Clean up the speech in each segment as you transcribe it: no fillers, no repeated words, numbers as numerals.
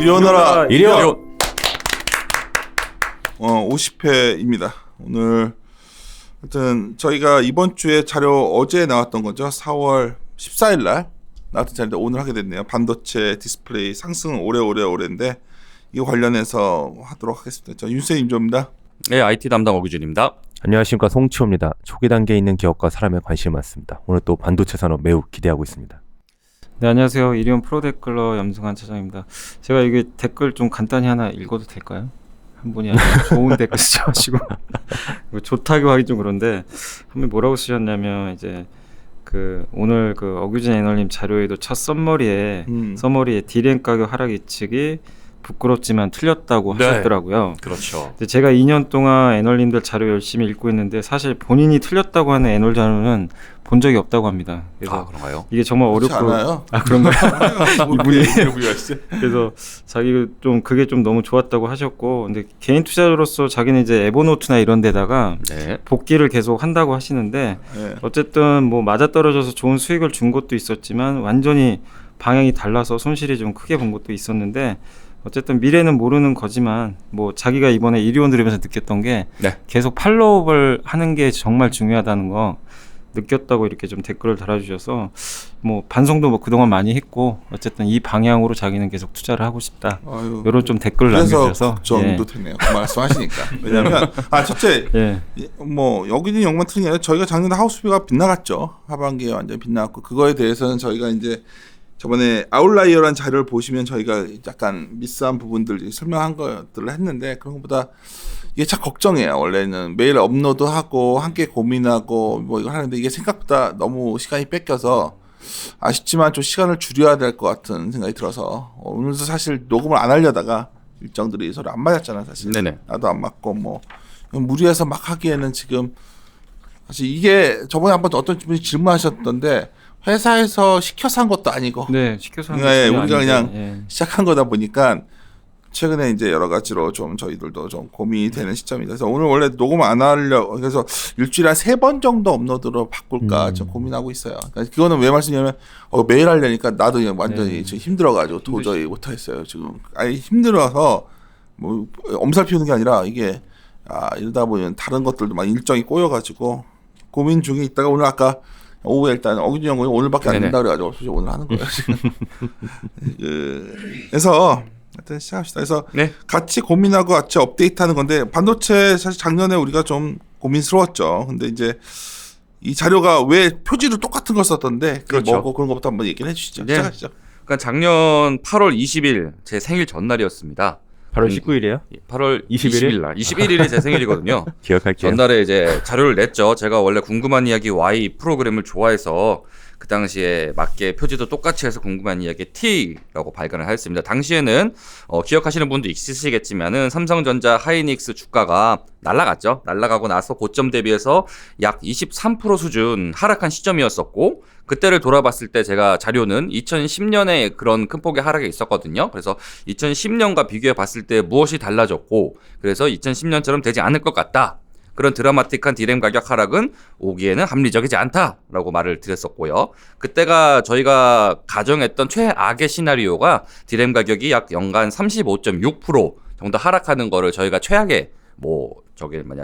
이리오너라 이리오. 50회입니다. 오늘 하여튼 저희가 이번 주에 자료 어제 나왔던 거죠. 4월 14일 날 나왔던 자료인데 오늘 하게 됐네요. 반도체 디스플레이 상승은 오래인데 이거 관련해서 하도록 하겠습니다. 저 윤세임 임조입니다. 네, IT 담당 어규준입니다. 안녕하십니까, 송치호입니다. 초기 단계에 있는 기업과 사람에 관심이 많습니다. 오늘 또 반도체 산업 매우 기대하고 있습니다. 네, 안녕하세요. 이리온 프로데클러 염승환 차장입니다. 제가 이게 댓글 좀 간단히 하나 읽어도 될까요? 한 분이 아주 좋은 댓글 쓰셔가지고 좋다고 하기 좀 그런데 한 분이 뭐라고 쓰셨냐면 이제 오늘 어규준 애널님 자료에도 첫 썸머리에 디램 가격 하락 예측이 부끄럽지만 틀렸다고 하셨더라고요. 그렇죠. 근데 제가 2년 동안 애널님들 자료 열심히 읽고 있는데 사실 본인이 틀렸다고 하는 애널 자료는 본 적이 없다고 합니다. 그래서 그런가요? 이게 정말 어렵고 않아요? 그런가요? 이분이 부여하시죠? 그래서 자기 좀 그게 좀 너무 좋았다고 하셨고, 근데 개인 투자자로서 자기는 이제 에버노트나 이런 데다가 복귀를 계속 한다고 하시는데 어쨌든 뭐 맞아떨어져서 좋은 수익을 준 것도 있었지만 완전히 방향이 달라서 손실이 좀 크게 본 것도 있었는데 어쨌든 미래는 모르는 거지만 뭐 자기가 이번에 이리온 들으면서 느꼈던 게 계속 팔로우업을 하는 게 정말 중요하다는 거 느꼈다고 이렇게 좀 댓글을 달아주셔서 뭐 반성도 뭐 그동안 많이 했고 어쨌든 이 방향으로 자기는 계속 투자를 하고 싶다. 이런 좀 댓글을 남겨주셔서 걱정도 되네요. 그 말씀하시니까. 왜냐하면 첫째 뭐 여기는 영만 틀린 게 아니라 저희가 작년에 하우스비가 빗나갔죠. 하반기에 완전히 빗나갔고 그거에 대해서는 저희가 이제 저번에 아웃라이어라는 자료를 보시면 저희가 약간 미스한 부분들 설명한 것들을 했는데 그런 것보다 이게 참 걱정이에요. 원래는 매일 업로드하고 함께 고민하고 뭐 이걸 하는데 이게 생각보다 너무 시간이 뺏겨서 아쉽지만 좀 시간을 줄여야 될 것 같은 생각이 들어서 오늘도 사실 녹음을 안 하려다가 일정들이 서로 안 맞았잖아 사실. 네네. 나도 안 맞고 뭐 무리해서 막 하기에는 지금 사실 이게 저번에 한번 어떤 분이 질문하셨던데 회사에서 시켜서 한 것도 아니고 시켜서 한 것도 우리가 그냥 시작한 거다 보니까 최근에 이제 여러 가지로 좀 저희들도 좀 고민이 되는 시점이다. 그래서 오늘 원래 녹음 안 하려고 그래서 일주일에 한 3번 정도 업로드로 바꿀까 좀 고민하고 있어요. 그러니까 그거는 왜 말씀드리냐면 매일 하려니까 나도 그냥 완전히 지금 힘들어가지고 도저히 못하겠어요. 지금 아예 힘들어서 뭐 엄살 피우는 게 아니라 이게 이러다 보면 다른 것들도 막 일정이 꼬여가지고 고민 중에 있다가 오늘 아까 오후에 일단 어규준 형은 오늘밖에 안 된다 그래가지고 솔직히 오늘 하는 거예요 지금. 그래서 하여튼 시작합시다. 그래서 같이 고민하고 같이 업데이트하는 건데 반도체 사실 작년에 우리가 좀 고민스러웠죠. 근데 이제 이 자료가 왜 표지도 똑같은 걸 썼던데 그게 뭐고 그런 것부터 한번 얘기를 해주시죠. 시작하시죠. 그러니까 작년 8월 20일 제 생일 전날이었습니다. 8월 19일이에요? 8월 20일 날 21일이 제 생일이거든요. 기억할게요. 전날에 이제 자료를 냈죠. 제가 원래 궁금한 이야기 Y 프로그램을 좋아해서 그 당시에 맞게 표지도 똑같이 해서 궁금한 이야기 T라고 발간을 하였습니다. 당시에는 기억하시는 분도 있으시겠지만은 삼성전자 하이닉스 주가가 날아갔죠. 날아가고 나서 고점 대비해서 약 23% 수준 하락한 시점이었었고 그때를 돌아봤을 때 제가 자료는 2010년에 그런 큰 폭의 하락이 있었거든요. 그래서 2010년과 비교해 봤을 때 무엇이 달라졌고 그래서 2010년처럼 되지 않을 것 같다. 그런 드라마틱한 디램 가격 하락은 오기에는 합리적이지 않다라고 말을 드렸었고요. 그때가 저희가 가정했던 최악의 시나리오가 디램 가격이 약 연간 35.6% 정도 하락하는 거를 저희가 최악의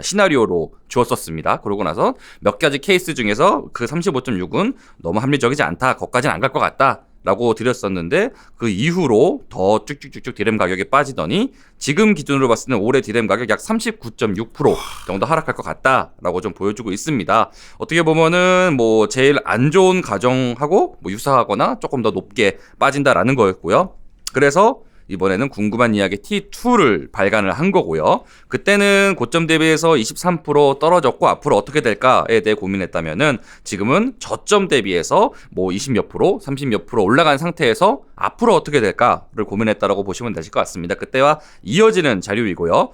시나리오로 주었었습니다. 그러고 나서 몇 가지 케이스 중에서 그 35.6은 너무 합리적이지 않다. 거기까지는 안 갈 것 같다. 라고 드렸었는데 그 이후로 더 쭉쭉쭉쭉 디램 가격이 빠지더니 지금 기준으로 봤을 때는 올해 디램 가격 약 39.6% 정도 하락할 것 같다라고 좀 보여주고 있습니다. 어떻게 보면은 뭐 제일 안 좋은 가정하고 뭐 유사하거나 조금 더 높게 빠진다라는 거였고요. 그래서 이번에는 궁금한 이야기 T2를 발간을 한 거고요. 그때는 고점 대비해서 23% 떨어졌고 앞으로 어떻게 될까에 대해 고민했다면은 지금은 저점 대비해서 뭐 20몇 프로, 30몇 프로 올라간 상태에서 앞으로 어떻게 될까를 고민했다라고 보시면 되실 것 같습니다. 그때와 이어지는 자료이고요.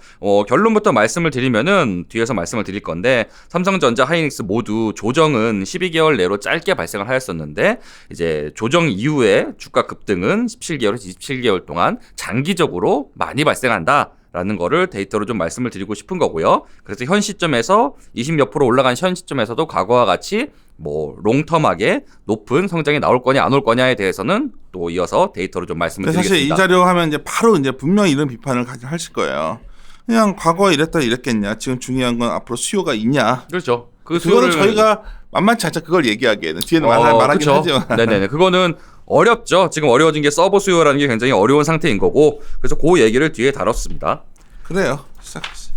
결론부터 말씀을 드리면은 뒤에서 말씀을 드릴 건데 삼성전자, 하이닉스 모두 조정은 12개월 내로 짧게 발생을 하였었는데 이제 조정 이후에 주가 급등은 17개월에서 27개월 동안 장기적으로 많이 발생한다. 라는 거를 데이터로 좀 말씀을 드리고 싶은 거고요. 그래서 현 시점에서 20몇 프로 올라간 현 시점에서도 과거와 같이 뭐 롱텀하게 높은 성장이 나올 거냐 안 올 거냐에 대해서는 또 이어서 데이터로 좀 말씀을 드리겠습니다. 사실 이 자료 하면 이제 바로 이제 분명히 이런 비판을 하실 거예요. 그냥 과거에 이랬겠냐. 지금 중요한 건 앞으로 수요가 있냐. 그렇죠. 그거는 저희가 만만치 않죠. 그걸 얘기하기에는 뒤에는 말하긴 그쵸. 하지만. 네네네. 그거는 어렵죠. 지금 어려워진 게 서버 수요라는 게 굉장히 어려운 상태인 거고, 그래서 그 얘기를 뒤에 다뤘습니다. 그래요. 시작했어요.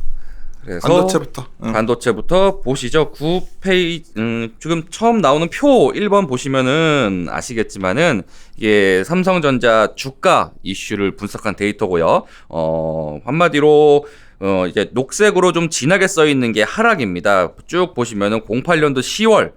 그래서 반도체부터. 반도체부터 보시죠. 9페이지 지금 처음 나오는 표 1번 보시면은 아시겠지만은 이게 삼성전자 주가 이슈를 분석한 데이터고요. 한마디로 이제 녹색으로 좀 진하게 써 있는 게 하락입니다. 쭉 보시면은 08년도 10월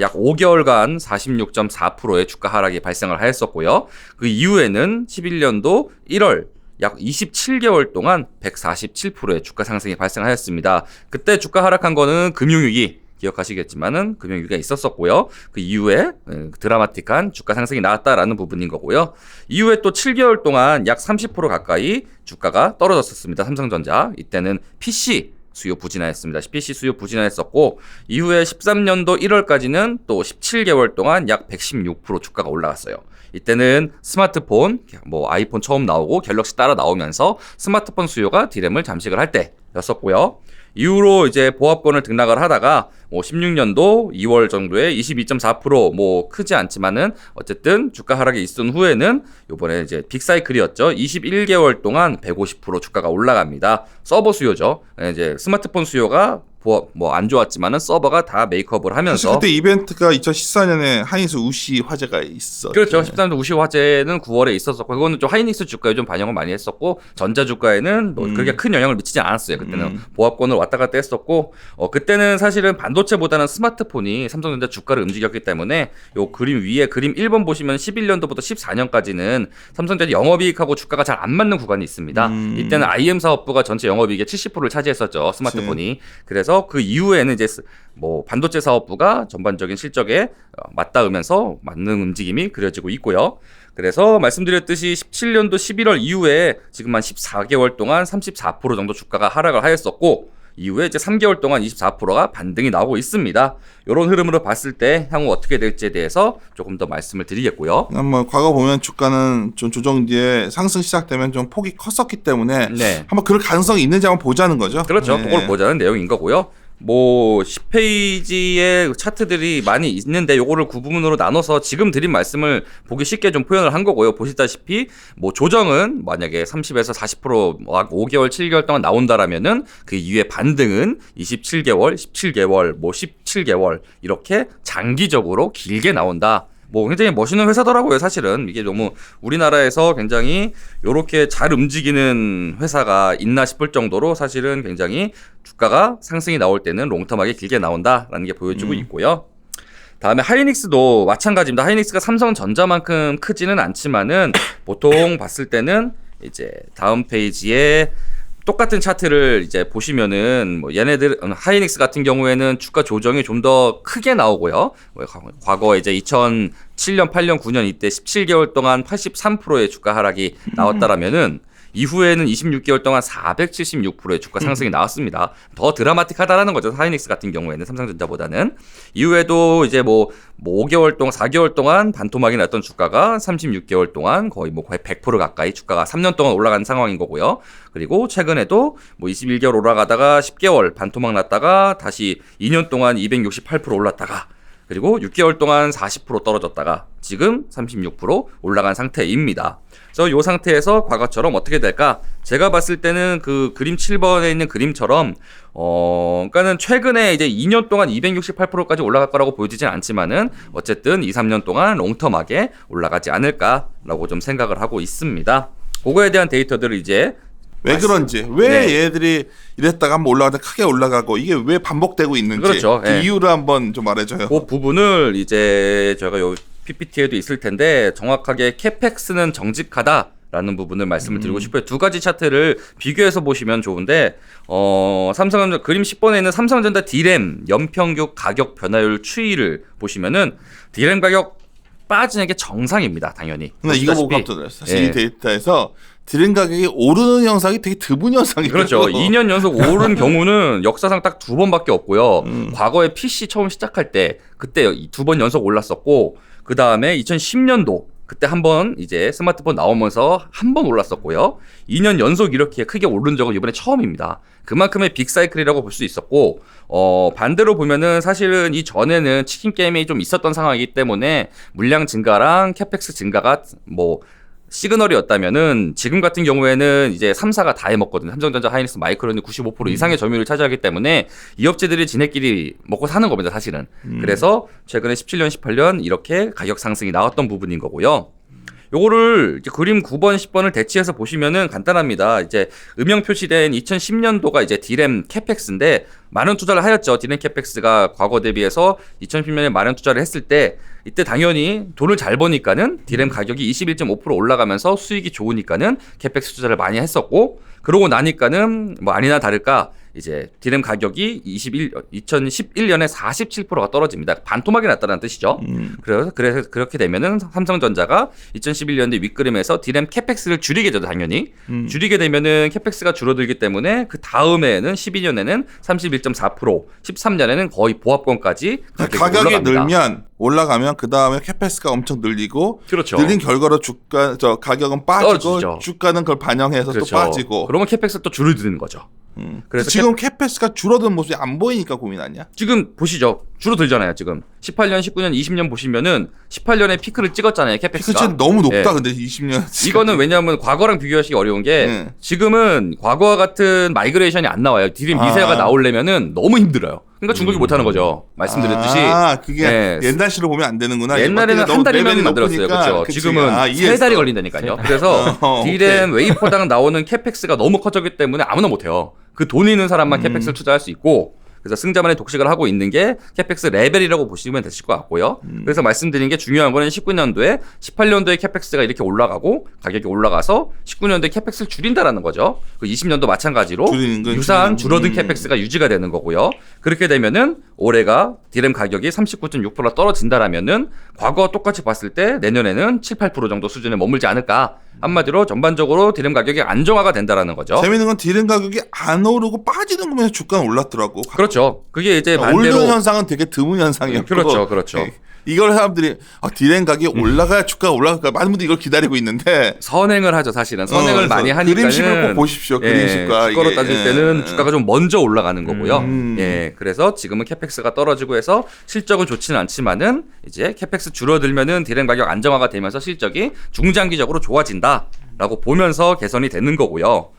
약 5개월간 46.4%의 주가 하락이 발생을 하였었고요. 그 이후에는 11년도 1월 약 27개월 동안 147%의 주가 상승이 발생하였습니다. 그때 주가 하락한 거는 금융위기 기억하시겠지만은 금융위기가 있었었고요. 그 이후에 드라마틱한 주가 상승이 나왔다라는 부분인 거고요. 이후에 또 7개월 동안 약 30% 가까이 주가가 떨어졌었습니다. 삼성전자. 이때는 PC 수요 부진하였습니다. PC 수요 부진하였었고 이후에 13년도 1월까지는 또 17개월 동안 약 116% 주가가 올라갔어요. 이때는 스마트폰, 뭐 아이폰 처음 나오고 갤럭시 따라 나오면서 스마트폰 수요가 디램을 잠식을 할 때였었고요. 이후로 이제 보합권을 등락을 하다가 뭐 16년도 2월 정도에 22.4% 크지 않지만은 어쨌든 주가 하락이 있은 후에는 요번에 이제 빅사이클이었죠. 21개월 동안 150% 주가가 올라갑니다. 서버 수요죠. 이제 스마트폰 수요가 뭐 안 좋았지만은 서버가 다 메이크업을 하면서 그때 이벤트가 2014년에 하이닉스 우시 화재가 있었죠. 그렇죠. 13년 우시 화재는 9월에 있었었고 그거는 좀 하이닉스 주가에 좀 반영을 많이 했었고 전자 주가에는 뭐 그렇게 큰 영향을 미치지 않았어요. 그때는 보합권을 왔다 갔다 했었고 그때는 사실은 반도체보다는 스마트폰이 삼성전자 주가를 움직였기 때문에 요 그림 위에 그림 1번 보시면 11년도부터 14년까지는 삼성전자 영업이익하고 주가가 잘 안 맞는 구간이 있습니다. 이때는 IM 사업부가 전체 영업이익의 70%를 차지했었죠. 스마트폰이. 그래서 그 이후에는 이제 뭐 반도체 사업부가 전반적인 실적에 맞닿으면서 맞는 움직임이 그려지고 있고요. 그래서 말씀드렸듯이 17년도 11월 이후에 지금 한 14개월 동안 34% 정도 주가가 하락을 하였었고 이후에 이제 3개월 동안 24%가 반등이 나오고 있습니다. 이런 흐름으로 봤을 때 향후 어떻게 될지에 대해서 조금 더 말씀을 드리겠고요. 뭐 과거 보면 주가는 좀 조정 뒤에 상승 시작되면 좀 폭이 컸었기 때문에 한번 그럴 가능성이 있는지 한번 보자는 거죠. 그렇죠. 그걸 보자는 내용인 거고요. 뭐 10페이지의 차트들이 많이 있는데 요거를 구분으로 나눠서 지금 드린 말씀을 보기 쉽게 좀 표현을 한 거고요. 보시다시피 뭐 조정은 만약에 30에서 40% 5개월, 7개월 동안 나온다라면은 그 이후에 반등은 27개월, 17개월, 뭐 17개월 이렇게 장기적으로 길게 나온다. 뭐 굉장히 멋있는 회사더라고요. 사실은 이게 너무 우리나라에서 굉장히 요렇게 잘 움직이는 회사가 있나 싶을 정도로 사실은 굉장히 주가가 상승이 나올 때는 롱텀하게 길게 나온다라는 게 보여주고 있고요. 다음에 하이닉스도 마찬가지입니다. 하이닉스가 삼성전자만큼 크지는 않지만은 보통 봤을 때는 이제 다음 페이지에 똑같은 차트를 이제 보시면은 뭐 얘네들 하이닉스 같은 경우에는 주가 조정이 좀 더 크게 나오고요. 과거 이제 2007년, 8년, 9년 이때 17개월 동안 83%의 주가 하락이 나왔다라면은 이후에는 26개월 동안 476%의 주가 상승이 나왔습니다. 더 드라마틱하다라는 거죠. 하이닉스 같은 경우에는 삼성전자보다는. 이후에도 이제 뭐 5개월 동안 4개월 동안 반토막이 났던 주가가 36개월 동안 거의 100% 가까이 주가가 3년 동안 올라간 상황인 거고요. 그리고 최근에도 뭐 21개월 올라가다가 10개월 반토막 났다가 다시 2년 동안 268% 올랐다가 그리고 6개월 동안 40% 떨어졌다가 지금 36% 올라간 상태입니다. 그래서 이 상태에서 과거처럼 어떻게 될까? 제가 봤을 때는 그 그림 7번에 있는 그림처럼 그러니까는 최근에 이제 2년 동안 268%까지 올라갈 거라고 보여지진 않지만은 어쨌든 2, 3년 동안 롱텀하게 올라가지 않을까라고 좀 생각을 하고 있습니다. 그거에 대한 데이터들을 이제 왜 그런지, 왜 얘들이 이랬다가 한번 올라가다 크게 올라가고 이게 왜 반복되고 있는지 그렇죠. 그 이유를 한번 좀 말해줘요. 그 부분을 이제 저희가 요 PPT에도 있을 텐데 정확하게 캐펙스는 정직하다라는 부분을 말씀을 드리고 싶어요. 두 가지 차트를 비교해서 보시면 좋은데 삼성전자 그림 10번에 있는 삼성전자 D램 연평균 가격 변화율 추이를 보시면은 D램 가격 빠지는 게 정상입니다. 당연히. 근데 이거 보고 보시다시피. 깜짝 놀랐어요. 이 데이터에서 디램 가격이 오르는 현상이 되게 드문 현상이에요. 그렇죠. 2년 연속 오른 경우는 역사상 딱 2번밖에 없고요. 과거에 PC 처음 시작할 때 그때 2번 연속 올랐었고 그 다음에 2010년도 그때 한번 이제 스마트폰 나오면서 한 번 올랐었고요. 2년 연속 이렇게 크게 오른 적은 이번에 처음입니다. 그만큼의 빅사이클이라고 볼 수 있었고 반대로 보면은 사실은 이 전에는 치킨 게임이 좀 있었던 상황이기 때문에 물량 증가랑 캐펙스 증가가 뭐 시그널이었다면은 지금 같은 경우에는 이제 3사가 다 해먹거든요. 삼성전자, 하이닉스, 마이크론이 95% 이상의 점유율을 차지하기 때문에 이 업체들이 지네끼리 먹고 사는 겁니다, 사실은. 그래서 최근에 17년, 18년 이렇게 가격 상승이 나왔던 부분인 거고요. 요거를 이제 그림 9번, 10번을 대치해서 보시면은 간단합니다. 이제 음영 표시된 2010년도가 이제 디램 캐펙스인데 많은 투자를 하였죠. 디램 캐펙스가 과거 대비해서 2010년에 많은 투자를 했을 때 이때 당연히 돈을 잘 버니까는 디램 가격이 21.5% 올라가면서 수익이 좋으니까는 캐펙스 투자를 많이 했었고 그러고 나니까는 뭐 아니나 다를까 이제 디램 가격이 2011년에 47%가 떨어집니다. 반토막이 났다는 뜻이죠. 그래서 그렇게 되면은 삼성전자가 2011년에 윗그림에서 디램 캐펙스를 줄이게 되죠, 당연히. 줄이게 되면은 캐펙스가 줄어들기 때문에 그 다음에는 12년에는 31.4%, 13년에는 거의 보합권까지 가격이 늘면 올라가면 그 다음에 캐펙스가 엄청 늘리고 그렇죠. 늘린 결과로 가격은 빠지고 떨어지죠. 주가는 그걸 반영해서 그렇죠. 또 빠지고. 그러면 캐펙스 또 줄어드는 거죠. 그래서 지금 캐펙스가 줄어든 모습이 안 보이니까 고민 아니야? 지금 보시죠. 줄어들잖아요, 지금. 18년, 19년, 20년 보시면은 18년에 피크를 찍었잖아요, 캐펙스가. 피크는 너무 높다. 예. 근데 20년. 이거는 왜냐하면 과거랑 비교하시기 어려운 게 지금은 과거와 같은 마이그레이션이 안 나와요. 디램 미세화가 나오려면은 너무 힘들어요. 그러니까 중국이 못하는 거죠. 말씀드렸듯이. 그게 예. 옛날식으로 보면 안 되는구나. 옛날에는 한 달이면 만들었어요. 그렇죠. 지금은 세 달이 걸린다니까요. 그래서 디램 웨이퍼당 나오는 캐펙스가 너무 커졌기 때문에 아무나 못해요. 그 돈 있는 사람만 캐펙스를 투자할 수 있고 그래서 승자만의 독식을 하고 있는 게 캐펙스 레벨이라고 보시면 되실 것 같고요. 그래서 말씀드린 게 중요한 거는 19년도에 18년도에 캐펙스가 이렇게 올라가고 가격이 올라가서 19년도에 캐펙스를 줄인다라는 거죠. 그 20년도 마찬가지로 유사한 줄어든 캐펙스가 유지가 되는 거고요. 그렇게 되면은 올해가 디램 가격이 39.6% 떨어진다라면은 과거와 똑같이 봤을 때 내년에는 7, 8% 정도 수준에 머물지 않을까. 한마디로 전반적으로 디램 가격이 안정화가 된다라는 거죠. 재밌는 건 디램 가격이 안 오르고 빠지는 거면서 주가는 올랐더라고. 그렇죠. 그게 이제 반대로 오르는 현상은 되게 드문 현상이었고. 그렇죠. 이걸 사람들이 디램 가격이 올라가야 주가가 올라갈까 많은 분들이 이걸 기다리고 있는데 선행을 하죠, 사실은. 선행을 많이 하니까는 그림식을 꼭 보십시오. 그림식과 주가로 따질 때는 주가가 좀 먼저 올라가는 거고요. 예, 그래서 지금은 캐펙스가 떨어지고 해서 실적은 좋지는 않지만은 이제 캐펙스 줄어들면은 디램 가격 안정화가 되면서 실적이 중장기적으로 좋아진다라고 보면서 개선이 되는 거고요.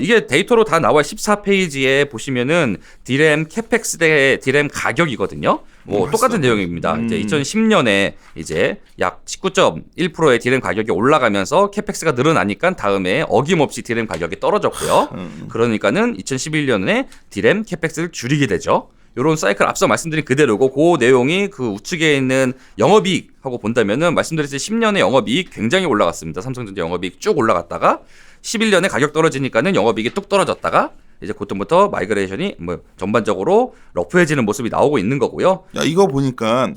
이게 데이터로 다 나와 14페이지에 보시면은 디램 캐펙스 대 디램 가격이거든요. 뭐 똑같은 내용입니다. 이제 2010년에 이제 약 19.1%의 디램 가격이 올라가면서 캐펙스가 늘어나니까 다음에 어김없이 디램 가격이 떨어졌고요. 그러니까는 2011년에 디램 캐펙스를 줄이게 되죠. 요런 사이클 앞서 말씀드린 그대로고 그 내용이 그 우측에 있는 영업이익하고 본다면은 말씀드렸듯이 10년의 영업이익 굉장히 올라갔습니다. 삼성전자 영업이익 쭉 올라갔다가 11년에 가격 떨어지니까는 영업이익이 뚝 떨어졌다가 이제 그때부터 마이그레이션이 뭐 전반적으로 러프해지는 모습이 나오고 있는 거고요. 야, 이거 보니까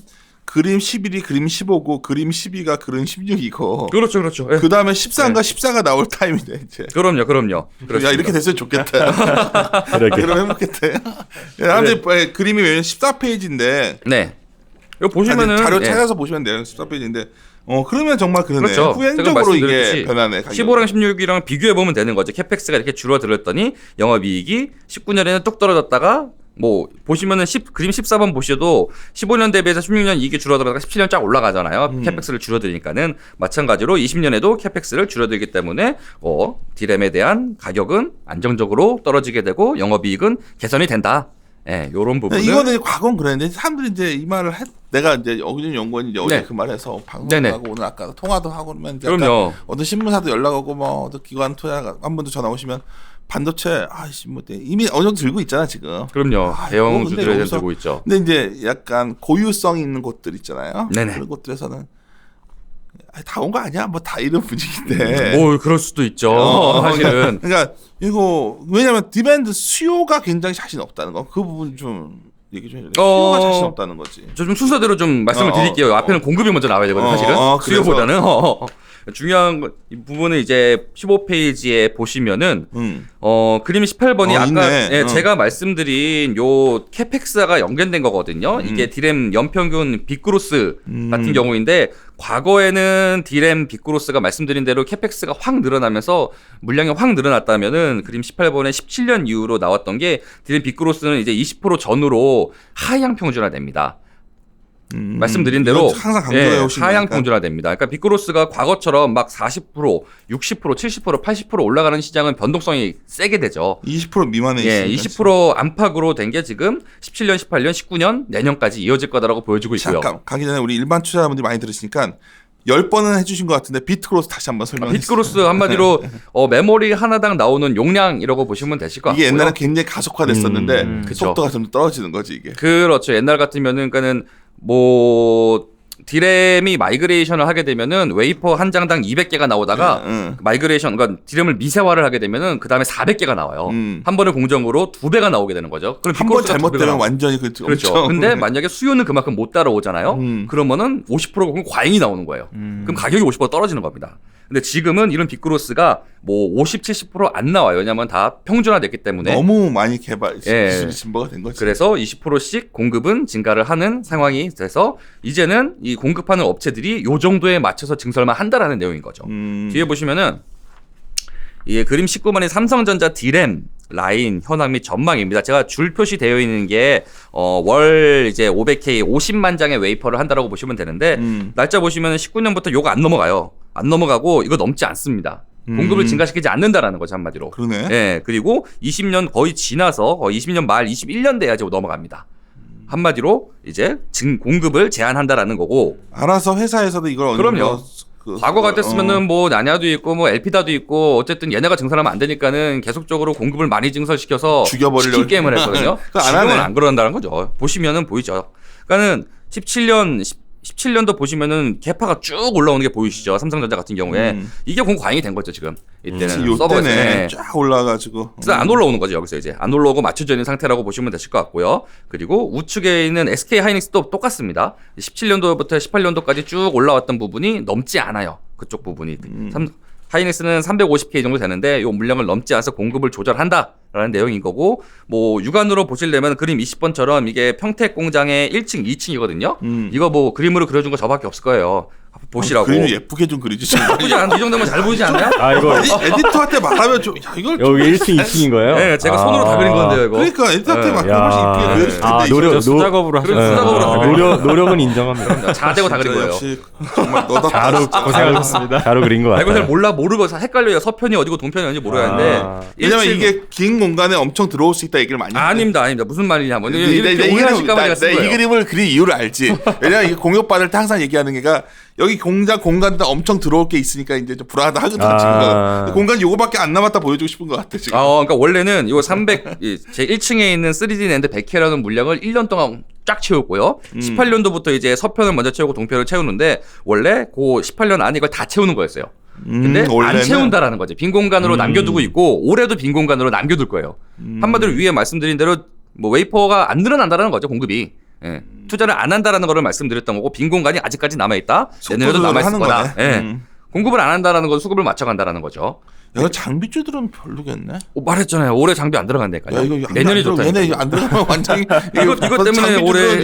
그림 11이 그림 15고 그림 12가 그림 16이고. 그렇죠. 예. 그 다음에 13과 14가 나올 타임이네 이제. 그럼요. 야, 이렇게 됐으면 좋겠다. 그럼 행복했대. 사람들이 그림이 왜냐면 14페이지인데. 네. 이거 보시면은 자료 찾아서 보시면 돼요. 14페이지인데. 그러면 정말 그러네. 그렇죠. 후행적으로 이게 변하네. 가격이. 15랑 16이랑 비교해 보면 되는 거죠. 캐펙스가 이렇게 줄어들었더니 영업이익이 19년에는 뚝 떨어졌다가 뭐 보시면은 그림 14번 보셔도 15년 대비해서 16년 이익이 줄어들다가 17년 쫙 올라가잖아요. 캐펙스를 줄어들니까는 마찬가지로 20년에도 캐펙스를 줄어들기 때문에 디램에 대한 가격은 안정적으로 떨어지게 되고 영업이익은 개선이 된다. 예, 요런 부분은 이거는 과거는 그랬는데 사람들이 이제 이 말을 내가 이제 어균 연구원이 이제 어제 그 말해서 방송하고 오늘 아까 통화도 하고 그러면 이제 그럼요. 어떤 신문사도 연락 오고 뭐 어떤 기관 투자 한 분도 전화 오시면 반도체 뭐 이미 어느 정도 들고 있잖아 지금. 그럼요. 대형주들에 들고 있죠. 근데 이제 약간 고유성 있는 곳들 있잖아요. 네네. 그런 곳들에서는 다 온 거 아니야? 뭐 다 이런 분위기인데. 뭐 그럴 수도 있죠. 사실은. 그러니까 이거 왜냐면 디맨드 수요가 굉장히 자신 없다는 거. 그 부분 좀 얘기 좀 해줘. 수요가 자신 없다는 거지. 저 좀 순서대로 좀 말씀을 드릴게요. 앞에는 공급이 먼저 나와야 되거든요. 사실은 수요보다는. 중요한 이 부분은 이제 15페이지에 보시면은 그림 18번이 아까 제가 말씀드린 요 캐펙스가 연결된 거거든요. 이게 디램 연평균 빅그로스 같은 경우인데 과거에는 디램 빅그로스가 말씀드린 대로 캐펙스가 확 늘어나면서 물량이 확 늘어났다면은 그림 18번에 17년 이후로 나왔던 게 디램 빅그로스는 이제 20% 전후로 하향 평준화됩니다. 말씀드린 대로 항상 강조해 오신 하향 평준화됩니다. 그러니까 빅그로스가 과거처럼 막 40%, 60%, 70%, 80% 올라가는 시장은 변동성이 세게 되죠. 20% 미만에 있습니다. 20% 안팎으로 된 게 지금 17년, 18년, 19년 내년까지 이어질 거다라고 보여주고 있고요. 잠깐 가기 전에 우리 일반 투자자분들이 많이 들으시니까 10번은 해주신 것 같은데 비트그로스 다시 한번 설명해 주세요. 비트그로스 한마디로 메모리 하나당 나오는 용량이라고 보시면 되실 것 같고요. 이게 옛날에 굉장히 가속화됐었는데 속도가 좀 떨어지는 거지 이게. 그렇죠. 옛날 같으면은 그러니까는 뭐 디램이 마이그레이션을 하게 되면은 웨이퍼 한 장당 200개가 나오다가 마이그레이션 그러니까 디램을 미세화를 하게 되면은 그다음에 400개가 나와요. 한 번의 공정으로 2배가 나오게 되는 거죠. 그럼 한 번 잘못되면 완전히 그렇죠. 근데 만약에 수요는 그만큼 못 따라오잖아요. 그러면은 50% 과잉이 나오는 거예요. 그럼 가격이 50% 떨어지는 겁니다. 근데 지금은 이런 빅그로스가 뭐 50, 70% 안 나와요. 왜냐하면 다 평준화됐기 때문에 너무 많이 기술이 진보가 된 거지. 그래서 20%씩 공급은 증가를 하는 상황이 돼서 이제는 이 공급하는 업체들이 요 정도에 맞춰서 증설만 한다라는 내용인 거죠. 뒤에 보시면은 이 그림 19번의 삼성전자 디램 라인 현황 및 전망입니다. 제가 줄 표시되어 있는 게 월 이제 500K 50만 장의 웨이퍼를 한다라고 보시면 되는데 날짜 보시면은 19년부터 요거 안 넘어가요. 안 넘어가고 이거 넘지 않습니다. 공급을 증가시키지 않는다라는 거죠, 한마디로. 그러네. 예, 그리고 20년 거의 지나서 거의 20년 말 21년 돼야지 넘어갑니다. 한마디로 이제 공급을 제한한다라는 거고. 알아서 회사에서도 이걸 어느 그럼요. 과거 같았으면은 뭐 나냐도 있고 뭐 엘피다도 있고 어쨌든 얘네가 증설하면 안 되니까는 계속적으로 공급을 많이 증설시켜서 죽여버리려고 시킨 게임을 했거든요. 지금은 안 그런다는 거죠. 보시면은 보이죠. 그러니까는 17년도 보시면은 개파가 쭉 올라오는 게 보이시죠. 삼성전자 같은 경우에 이게 공급 과잉이 된 거죠 지금. 이때는 서버에 쫙 올라가지고. 그래서 안 올라오는 거죠 여기서 이제 안 올라오고 맞춰져 있는 상태라고 보시면 되실 것 같고요. 그리고 우측에 있는 SK 하이닉스도 똑같습니다. 17년도부터 18년도까지 쭉 올라왔던 부분이 넘지 않아요. 그쪽 부분이. 하이닉스는 350K 정도 되는데 이 물량을 넘지 않아서 공급을 조절한다라는 내용인 거고 뭐 육안으로 보시려면 그림 20번처럼 이게 평택 공장의 1층, 2층이거든요. 이거 뭐 그림으로 그려준 거 저밖에 없을 거예요. 보시라고. 그림을 예쁘게 좀 그려주시죠. 예쁘지 않아? 이 정도면 잘 보이지 않나요? 아 이거 에디터한테 말하면 좀 야 이걸 여기 1층, 2층인 거예요? 네, 제가 손으로 다 그린 건데요, 이거. 그러니까 에디터한테 막 훨씬 이쁘게 그려줄 텐데. 아, 노력 수작업으로 하셨어요. 노력은 인정합니다. 자대고 다 그린 거예요. 역시 정말 너다 자로 고생하셨습니다. 자로 그린 거 아, 이거 같아요. 잘 모르고 헷갈려요. 서편이 어디고 동편이 어딘지 모르겠는데. 왜냐면 이게 긴 공간에 엄청 들어올 수 있다 얘기를 많이 아닙니다. 무슨 말이냐면 내 오해하실까봐 제가 쓴 이 거예요. 그림을 그린 이유를 알지. 왜냐면 이게 공업 받을 때 항상 얘기하는 게가 여기 공간에 엄청 들어올 게 있으니까 이제 좀 불안하다 하거든 지금. 공간 요거밖에 안 남았다 보여주고 싶은 것 같아 지금. 그러니까 원래는 이거 300제 1층에 있는 3D 낸드 100K라는 물량을 1년 동안 쫙 채웠고요. 18년도부터 이제 서편을 먼저 채우고 동편을 채우는데 원래 그 18년 안에 이걸 다 채우는 거였어요. 근데 안 채운다라는 거지. 빈 공간으로 남겨두고 있고 올해도 빈 공간으로 남겨둘 거예요. 한마디로 위에 말씀드린 대로 뭐 웨이퍼가 안 늘어난다라는 거죠, 공급이. 예. 투자를 안 한다라는 거를 말씀드렸던 거고 빈 공간이 아직까지 남아 있다. 내년에도 남아 있을 거다. 예. 공급을 안 한다라는 건 수급을 맞춰간다라는 거죠. 야, 장비주들은 별로겠네. 말했잖아요. 올해 장비 안 들어간다니까요. 내년이 좋다. 얘네 안 들어가면 완전히 이것 때문에 올해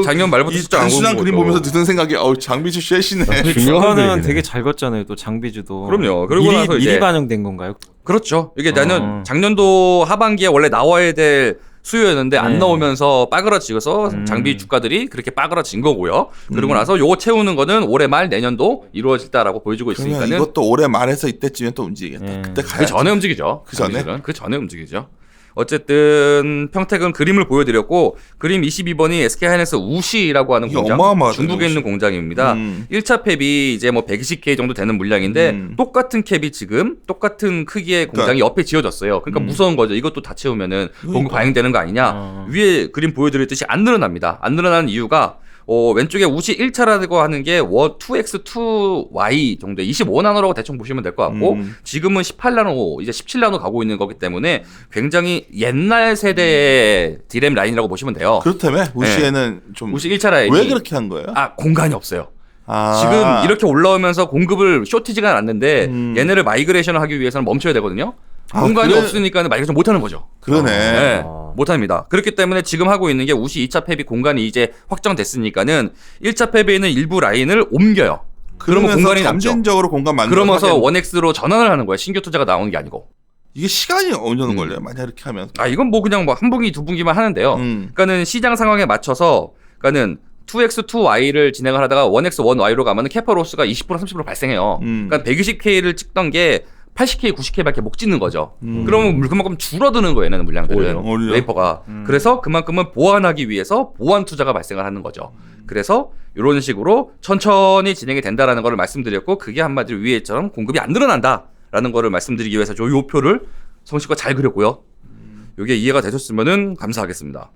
작년 말부터 진짜 안 보는 그림 보면서 드는 생각이 장비주 쉐시네. 주가는 되게 잘 걷잖아요. 또 장비주도. 그럼요. 그리고 나서 미리 반영된 건가요? 그렇죠. 이게 작년도 하반기에 원래 나와야 될 수요였는데 안 나오면서 빠그라지고서 장비 주가들이 그렇게 빠그라진 거고요. 그리고 나서 요거 채우는 거는 올해 말 내년도 이루어질다라고 보여주고 있으니까는 이것도 올해 말에서 이때쯤에 또 움직이겠다. 그때 가야지. 그 전에 움직이죠. 그 전에 움직이죠. 어쨌든 평택은 그림을 보여드렸고 그림 22번이 SK하이닉스 우시라고 하는 공장, 중국에 있는 공장입니다. 1차 캡이 이제 뭐 120K 정도 되는 물량인데 똑같은 캡이 지금 똑같은 크기의 공장이 옆에 지어졌어요. 그러니까 무서운 거죠. 이것도 다 채우면은 공급 과잉되는 거 아니냐. 위에 그림 보여드렸듯이 안 늘어납니다. 안 늘어나는 이유가 왼쪽에 우시 1차라고 하는 게 2X2Y 정도 25나노라고 대충 보시면 될 것 같고 지금은 18나노 이제 17나노 가고 있는 거기 때문에 굉장히 옛날 세대의 디램 라인이라고 보시면 돼요. 그렇다면 우시에는 좀 우시 1차 라인이 왜 그렇게 한 거예요? 공간이 없어요. 지금 이렇게 올라오면서 공급을 쇼티지가 났는데 얘네를 마이그레이션을 하기 위해서는 멈춰야 되거든요. 공간이 없으니까 마이그레이션 못하는 거죠. 그러네. 네, 못합니다. 그렇기 때문에 지금 하고 있는 게 우시 2차 팹이 공간이 이제 확정됐으니까는 1차 팹에 있는 일부 라인을 옮겨요. 그러면 공간이 남죠. 점진적으로 공간 만들어. 그러면서 1X로 전환을 하는 거예요. 신규 투자가 나오는 게 아니고. 이게 시간이 어느 정도 걸려요? 만약 이렇게 하면. 이건 뭐 그냥 뭐 한 분기 두 분기만 하는데요. 그러니까는 시장 상황에 맞춰서 그러니까는 2X2Y를 진행을 하다가 1X1Y로 가면은 캐파 로스가 20% 30% 발생해요. 그러니까 120K를 찍던 게 80K, 90K밖에 못 찍는 거죠. 그러면 그만큼 줄어드는 거예요, 얘네는 물량들은. 오히려. 웨이퍼가. 그래서 그만큼은 보완하기 위해서 보완 투자가 발생을 하는 거죠. 그래서 이런 식으로 천천히 진행이 된다라는 걸 말씀드렸고 그게 한마디로 위에처럼 공급이 안 늘어난다라는 거를 말씀드리기 위해서 요 표를 성식과 잘 그렸고요. 이게 이해가 되셨으면은 감사하겠습니다.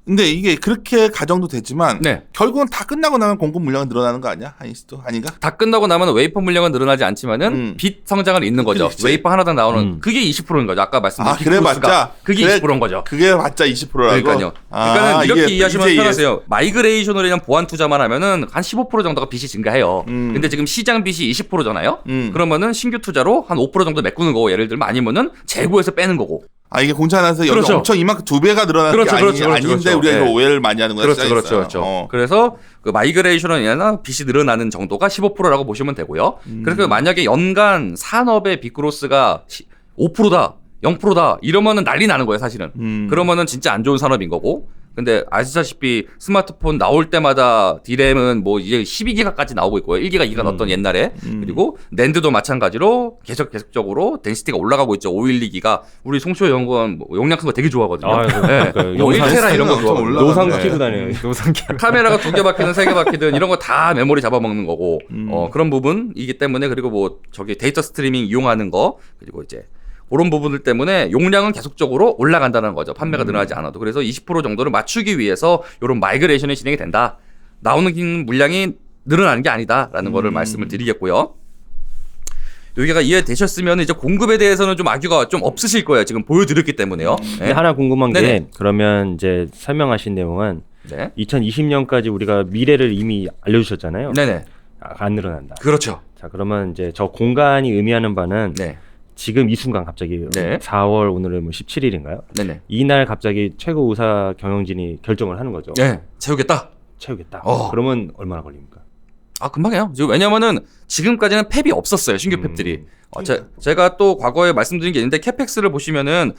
근데 이게 그렇게 가정도 되지만 네. 결국은 다 끝나고 나면 공급 물량은 늘어나는 거 아니야? 아니스도 아닌가? 다 끝나고 나면 웨이퍼 물량은 늘어나지 않지만은 빚 성장은 있는 거죠. 그렇지. 웨이퍼 하나당 나오는 그게 20%인 거죠. 아까 말씀드린 빚 그래 코스가. 봤자 그게 20%인 거죠. 그게 봤자 20%라고. 그러니까요. 그러니까는 이렇게 이게 이해하시면 이제 편하세요. 마이그레이션으로 인한 보완 투자만 하면은 한 15% 정도가 빚이 증가해요. 근데 지금 시장 빚이 20%잖아요. 그러면은 신규 투자로 한 5% 정도 메꾸는 거고 예를 들면 아니면은 재고에서 빼는 거고. 이게 공차나서 여기 그렇죠. 엄청 이만큼 2배가 늘어나는 그렇죠, 게 그렇죠, 아닌데 그렇죠. 우리가 이거 네. 오해를 많이 하는 거야. 그렇죠. 그래서 그 마이그레이션으로 인한 빚이 늘어나는 정도가 15%라고 보시면 되고요. 그래서 만약에 연간 산업의 빚 그로스가 5%다, 0%다 이러면은 난리 나는 거예요, 사실은. 그러면은 진짜 안 좋은 산업인 거고. 근데 아시다시피 스마트폰 나올 때마다 디램은 뭐 이제 12기가까지 나오고 있고요. 1기가, 2기가 넣었던 옛날에. 그리고 낸드도 마찬가지로 계속적으로 덴시티가 올라가고 있죠. 512기가. 우리 송쇼 연구원 뭐 용량 큰 거 되게 좋아하거든요. 네. 뭐 1테라 이런 거 좋아하거든요. 노상 네. 키고 다녀요. 노상 키고. 카메라가 2개 박히든 3개 박히든 이런 거 다 메모리 잡아먹는 거고 그런 부분이기 때문에 그리고 뭐 저기 데이터 스트리밍 이용하는 거 그리고 이제 그런 부분들 때문에 용량은 계속적으로 올라간다는 거죠. 판매가 늘어나지 않아도. 그래서 20% 정도를 맞추기 위해서 이런 마이그레이션이 진행이 된다. 나오는 물량이 늘어나는 게 아니다라는 거를 말씀을 드리겠고요. 여기가 이해되셨으면 이제 공급에 대해서는 좀 악유가 좀 없으실 거예요. 지금 보여드렸기 때문에요. 근데 하나 궁금한 게 네네. 그러면 이제 설명하신 내용은 네. 2020년까지 우리가 미래를 이미 알려주셨잖아요. 네네. 안 늘어난다. 그렇죠. 자 그러면 이제 저 공간이 의미하는 바는 네. 지금 이 순간 갑자기 네. 4월 오늘은 뭐 17일인가요? 네네. 이날 갑자기 최고 의사 경영진이 결정을 하는 거죠. 네. 채우겠다. 채우겠다. 어. 그러면 얼마나 걸립니까? 금방 해요. 왜냐면은 지금까지는 팹이 없었어요. 신규 팹들이. 제가 또 과거에 말씀드린 게 있는데 캐펙스를 보시면은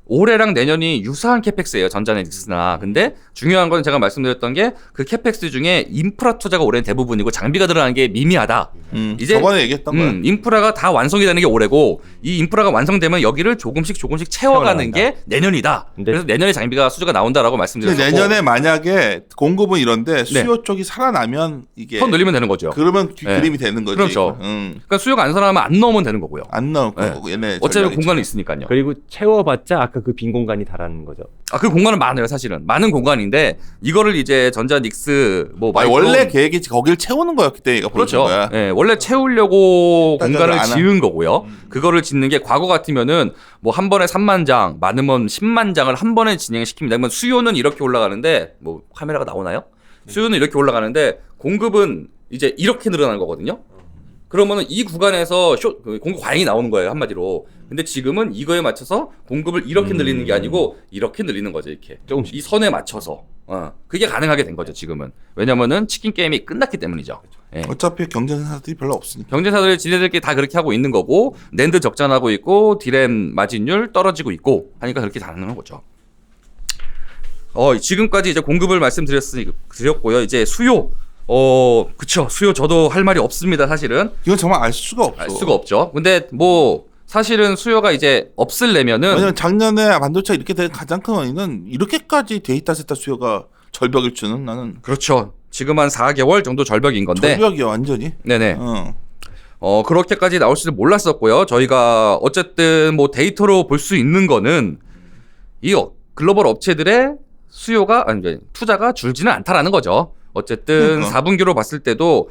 올해랑 내년이 유사한 캐펙스예요. 전자네틱스나. 근데 중요한 건 제가 말씀드렸던 게 그 캐펙스 중에 인프라 투자가 올해는 대부분이고 장비가 들어가는 게 미미하다. 이제 저번에 얘기했던 거야. 인프라가 다 완성이 되는 게 올해고 이 인프라가 완성되면 여기를 조금씩 채워가는 게 내년이다. 그래서 내년에 장비가 수주가 나온다라고 말씀드렸고 내년에 만약에 공급은 이런데 수요 쪽이 살아나면 이게 더 늘리면 되는 거죠. 그러면 네. 그림이 되는 거지. 그렇죠. 그러니까 수요가 안 살아나면 안 넣으면 되는 거고요. 안 나올 네. 거고 얘네 어차피 전략이지. 공간이 있으니까요. 그리고 채워봤자 아까 그 빈 공간이 다라는 거죠. 그 공간은 많아요, 사실은. 많은 공간인데 이거를 이제 전자닉스 뭐 원래 계획이 거길 채우는 거였기 때문에 이거 보여준 그렇죠. 거야. 네, 원래 채우려고 딴 공간을 데를 안 지은 거고요. 그거를 짓는 게 과거 같으면은 뭐 한 번에 3만 장, 많으면 10만 장을 한 번에 진행시킵니다. 그러면 수요는 이렇게 올라가는데 뭐 카메라가 나오나요? 수요는 이렇게 올라가는데 공급은 이제 이렇게 늘어나는 거거든요. 그러면은 이 구간에서 공급 과잉이 나오는 거예요, 한마디로. 근데 지금은 이거에 맞춰서 공급을 이렇게 늘리는 게 아니고 이렇게 늘리는 거죠, 이렇게. 조금씩. 이 선에 맞춰서. 그게 가능하게 된 거죠, 지금은. 왜냐면은 치킨 게임이 끝났기 때문이죠. 예. 어차피 경쟁사들이 별로 없으니까. 경제사들이 지네들끼리 다 그렇게 하고 있는 거고 낸드 적자나고 있고 디램 마진율 떨어지고 있고 하니까 그렇게 가능한 거죠. 지금까지 이제 공급을 말씀드렸고요. 이제 수요. 그쵸. 수요 저도 할 말이 없습니다, 사실은. 이건 정말 알 수가 없어. 알 수가 없죠. 근데 뭐 사실은 수요가 이제 없으려면은 왜냐면 작년에 반도체 이렇게 된 가장 큰 원인은 이렇게까지 데이터 센터 수요가 절벽일 줄은 나는 그렇죠. 지금 한 4개월 정도 절벽인 건데. 절벽이야 완전히. 네네. 그렇게까지 나올 줄 몰랐었고요. 저희가 어쨌든 뭐 데이터로 볼 수 있는 거는 이 글로벌 업체들의 수요가 투자가 줄지는 않다라는 거죠. 어쨌든 그러니까. 4분기로 봤을 때도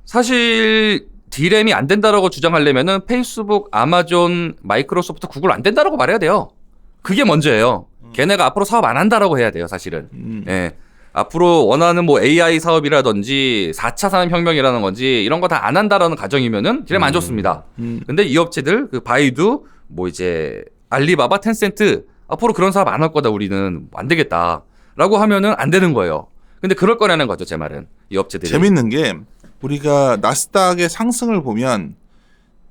사실 D램이 안 된다라고 주장하려면은 페이스북, 아마존, 마이크로소프트, 구글 안 된다라고 말해야 돼요. 그게 먼저예요. 걔네가 앞으로 사업 안 한다라고 해야 돼요, 사실은. 예. 앞으로 원하는 뭐 AI 사업이라든지 4차 산업혁명이라는 건지 이런 거 다 안 한다라는 가정이면은 D램 안 좋습니다. 근데 이 업체들 그 바이두 뭐 이제 알리바바, 텐센트 앞으로 그런 사업 안 할 거다 우리는 안 되겠다라고 하면은 안 되는 거예요. 근데 그럴 거라는 거죠, 제 말은. 이 업체들이. 재밌는 게 우리가 나스닥의 상승을 보면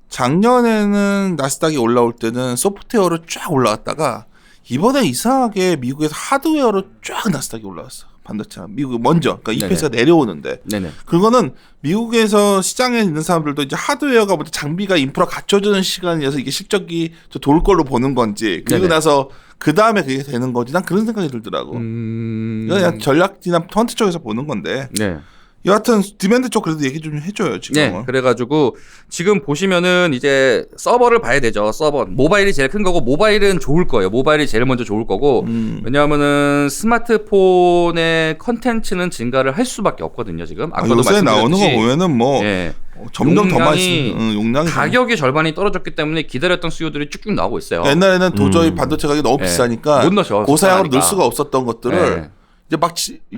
작년에는 나스닥이 올라올 때는 소프트웨어로 쫙 올라갔다가 이번에 이상하게 미국에서 하드웨어로 쫙 나스닥이 올라왔어. 반도체가 미국 먼저 그러니까 EPS가 내려오는데 네네. 그거는 미국에서 시장에 있는 사람들도 이제 하드웨어가 먼저 장비가 인프라 갖춰주는 시간이어서 이게 실적이 돌 걸로 보는 건지 그리고 네네. 나서 그 다음에 그게 되는 건지 난 그런 생각이 들더라고. 이건 그냥 전략이나 펀트 쪽에서 보는 건데 네. 여하튼 디맨드 쪽 그래도 얘기 좀 해줘요 지금은. 네, 그래가지고 지금 보시면은 이제 서버를 봐야 되죠. 서버 모바일이 제일 큰 거고 모바일은 좋을 거예요. 모바일이 제일 먼저 좋을 거고 왜냐하면은 스마트폰의 컨텐츠는 증가를 할 수밖에 없거든요. 지금 아까도 요새 나오는 거 말씀드렸듯이 보면은 뭐 예, 점점 더 용량이 많이 용량이 가격이 절반이 떨어졌기 때문에 기다렸던 수요들이 쭉쭉 나오고 있어요. 옛날에는 도저히 반도체 가격이 너무 예. 비싸니까 못 넣죠. 고사양으로 넣을 속상하니까. 수가 없었던 것들을 예. 이제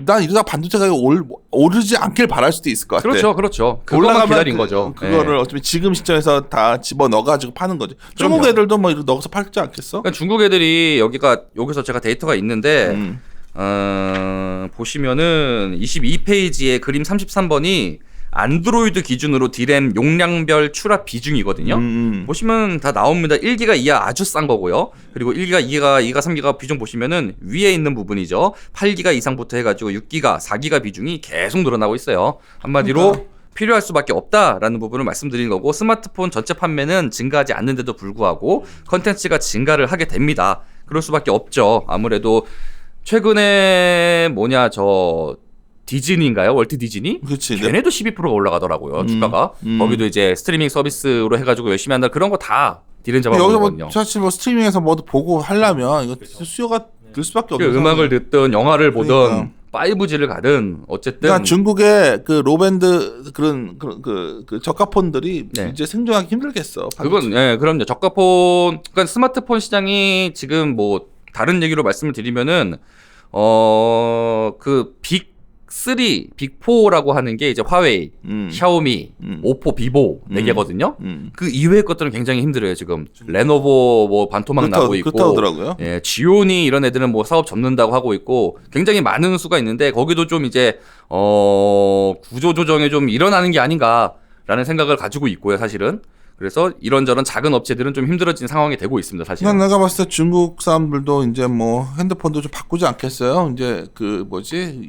난 이러다 반도체 가격이 오르지 않길 바랄 수도 있을 것 같아. 그렇죠. 그거만 기다린 거죠. 그거를 예. 어차피 지금 시점에서 다 집어 넣어가지고 파는 거지. 중국 그럼요. 애들도 뭐 이렇게 넣어서 팔지 않겠어? 그러니까 중국 애들이 여기서 제가 데이터가 있는데 보시면은 22페이지에 그림 33번이 안드로이드 기준으로 D램 용량별 출하 비중이거든요. 보시면 다 나옵니다. 1기가 이하 아주 싼 거고요. 그리고 1기가, 2기가, 2가, 3기가 비중 보시면은 위에 있는 부분이죠. 8기가 이상부터 해가지고 6기가, 4기가 비중이 계속 늘어나고 있어요. 한마디로 그러니까. 필요할 수밖에 없다라는 부분을 말씀드리는 거고 스마트폰 전체 판매는 증가하지 않는데도 불구하고 컨텐츠가 증가를 하게 됩니다. 그럴 수밖에 없죠. 아무래도 최근에 디즈니인가요? 월트 디즈니? 그렇지. 걔네도 12%가 올라가더라고요. 주가가. 거기도 이제 스트리밍 서비스로 해가지고 열심히 한다. 그런 거 다 디램 여기서 잡아보거든요. 뭐 사실 뭐 스트리밍에서 뭐도 보고 하려면 이거 수요가 늘 수밖에 없는 음악을 듣든 영화를 보든 그러니까. 5G를 가든 어쨌든 그러니까 중국의 그 로밴드 그런 그 저가폰들이 네. 이제 생존하기 힘들겠어. 그건 그럼요. 저가폰 그러니까 스마트폰 시장이 지금 뭐 다른 얘기로 말씀을 드리면은 그 빅3, 빅4라고 하는 게 이제 화웨이, 샤오미, 오포, 비보 4개거든요. 그 이외의 것들은 굉장히 힘들어요, 지금. 레노버 뭐 반토막 나고 있고. 그렇다더라고요. 예, 지오니 이런 애들은 뭐 사업 접는다고 하고 있고 굉장히 많은 수가 있는데 거기도 좀 이제 구조 조정이 좀 일어나는 게 아닌가라는 생각을 가지고 있고요, 사실은. 그래서 이런저런 작은 업체들은 좀 힘들어진 상황이 되고 있습니다, 사실은. 난 내가 봤을 때 중국 사람들도 이제 뭐 핸드폰도 좀 바꾸지 않겠어요. 이제 그